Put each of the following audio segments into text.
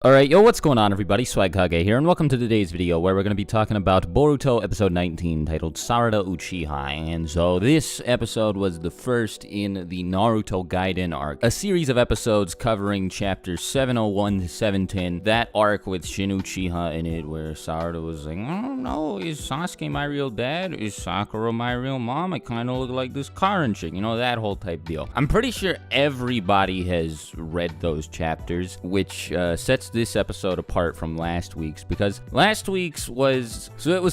Alright, yo, what's going on everybody? Swagkage here, and welcome to today's video where we're going to be talking about Boruto episode 19, titled Sarada Uchiha. And so this episode was the first in the Naruto Gaiden arc, a series of episodes covering chapters 701 to 710, that arc with Shin Uchiha in it, where Sarada was like, I don't know, is Sasuke my real dad? Is Sakura my real mom? I kind of look like this Karen chick, you know, that whole type deal. I'm pretty sure everybody has read those chapters, which sets this episode apart from last week's, because last week's was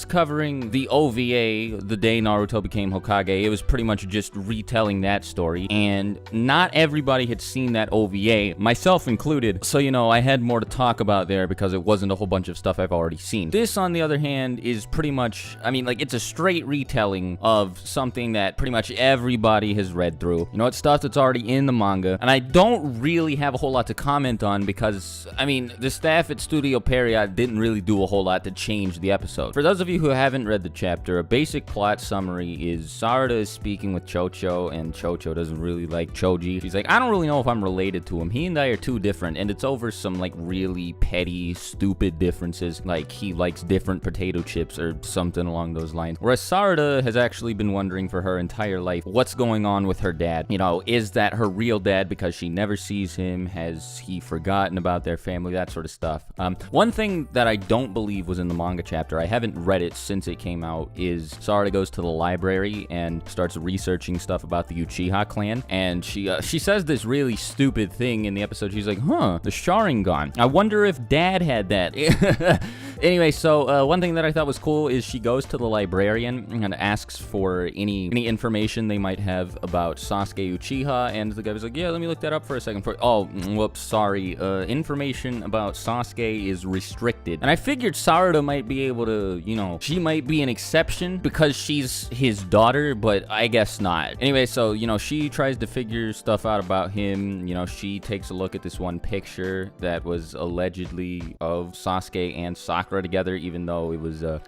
covering the OVA, the day Naruto became Hokage. It was pretty much just retelling that story, and not everybody had seen that OVA, myself included, so you know, I had more to talk about there because it wasn't a whole bunch of stuff I've already seen. This, on the other hand, is pretty much, I mean, like, it's a straight retelling of something that pretty much everybody has read through. You know, it's stuff that's already in the manga, and I don't really have a whole lot to comment on because, I mean, the staff at Studio Period didn't really do a whole lot to change the episode. For those of you who haven't read the chapter, a basic plot summary is Sarada is speaking with Chocho, and Chocho doesn't really like Choji. She's like, I don't really know if I'm related to him. He and I are too different, and it's over some, like, really petty, stupid differences, like he likes different potato chips or something along those lines. Whereas Sarada has actually been wondering for her entire life what's going on with her dad. You know, is that her real dad because she never sees him? Has he forgotten about their family? That sort of stuff. One thing that I don't believe was in the manga chapter, I haven't read it since it came out, is Sarada goes to the library and starts researching stuff about the Uchiha clan, and she says this really stupid thing in the episode. She's like, the Sharingan. I wonder if Dad had that. Anyway, so one thing that I thought was cool is she goes to the librarian and asks for any information they might have about Sasuke Uchiha, and the guy was like, yeah, let me look that up for a second. Oh, whoops, sorry. Information about Sasuke is restricted. And I figured Sarada might be able to, you know, she might be an exception because she's his daughter, but I guess not. Anyway, so, you know, she tries to figure stuff out about him. You know, she takes a look at this one picture that was allegedly of Sasuke and Sakura together, even though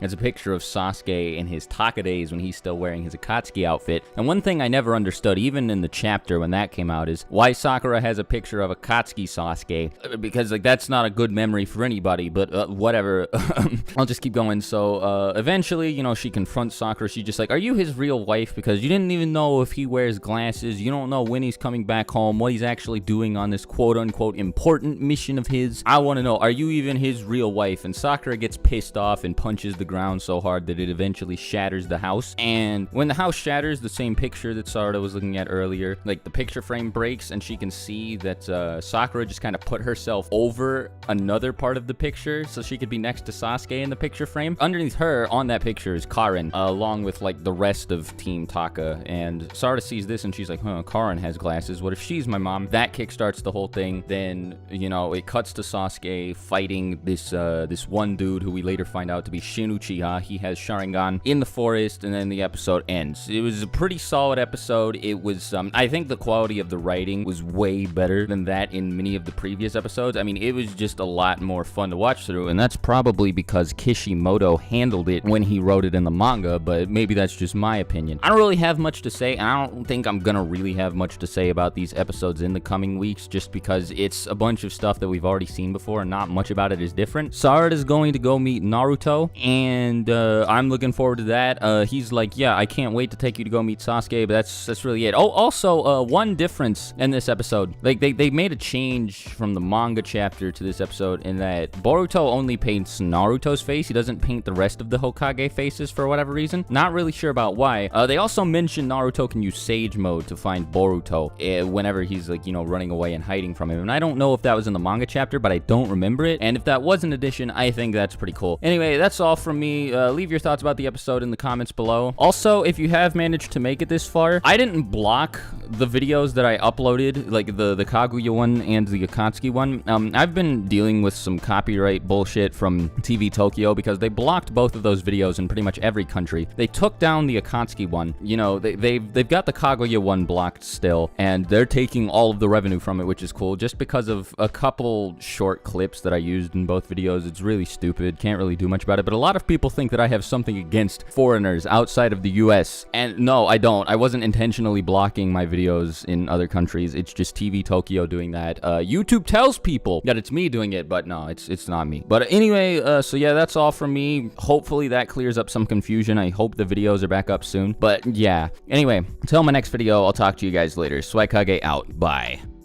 it's a picture of Sasuke in his Taka days when he's still wearing his Akatsuki outfit. And one thing I never understood, even in the chapter when that came out, is why Sakura has a picture of Akatsuki Sasuke, because, like, that's not a good memory for anybody, but whatever. I'll just keep going. So eventually, you know, she confronts Sakura. She's just like, are you his real wife? Because you didn't even know if he wears glasses. You don't know when he's coming back home, what he's actually doing on this quote-unquote important mission of his. I want to know, are you even his real wife? And Sakura gets pissed off and punches the ground so hard that it eventually shatters the house. And when the house shatters, the same picture that Sarada was looking at earlier, like, the picture frame breaks, and she can see that Sakura just kind of put herself over another part of the picture so she could be next to Sasuke in the picture frame. Underneath her on that picture is Karen, along with, like, the rest of Team Taka. And Sarada sees this and she's like, Karen has glasses. What if she's my mom? That kickstarts the whole thing. Then, you know, it cuts to Sasuke fighting this one dude who we later find out to be Shin Uchiha. He has Sharingan in the forest, and then the episode ends. It was a pretty solid episode. It was, I think the quality of the writing was way better than that in many of the previous episodes. I mean, it was just a lot more fun to watch through, and that's probably because Kishimoto handled it when he wrote it in the manga, but maybe that's just my opinion. I don't really have much to say, and I don't think I'm gonna really have much to say about these episodes in the coming weeks, just because it's a bunch of stuff that we've already seen before, and not much about it is different. Sarada's going to go meet Naruto, and I'm looking forward to that. He's like, yeah, I can't wait to take you to go meet Sasuke, but that's really it. Oh, also, one difference in this episode, like, they made a change from the manga chapter to this episode in that Boruto only paints Naruto's face. He doesn't paint the rest of the Hokage faces for whatever reason. Not really sure about why. They also mentioned Naruto can use Sage Mode to find Boruto whenever he's, like, you know, running away and hiding from him. And I don't know if that was in the manga chapter, but I don't remember it. And if that was an addition, I think that's pretty cool. Anyway, that's all from me. Leave your thoughts about the episode in the comments below. Also, if you have managed to make it this far, I didn't block the videos that I uploaded, like the Kaguya one and the Akatsuki one. I've been dealing with some copyright bullshit from TV Tokyo because they blocked both of those videos in pretty much every country. They took down the Akatsuki one. You know, they've got the Kaguya one blocked still, and they're taking all of the revenue from it, which is cool, just because of a couple short clips that I used in both videos. It's really stupid. Can't really do much about it, but a lot of people think that I have something against foreigners outside of the US, and no, I don't. I wasn't intentionally blocking my videos videos in other countries. It's just TV Tokyo doing that. YouTube tells people that it's me doing it, but no, it's not me. But anyway, so yeah, that's all from me. Hopefully that clears up some confusion. I hope the videos are back up soon. But yeah, anyway, until my next video, I'll talk to you guys later. Swagkage out. Bye.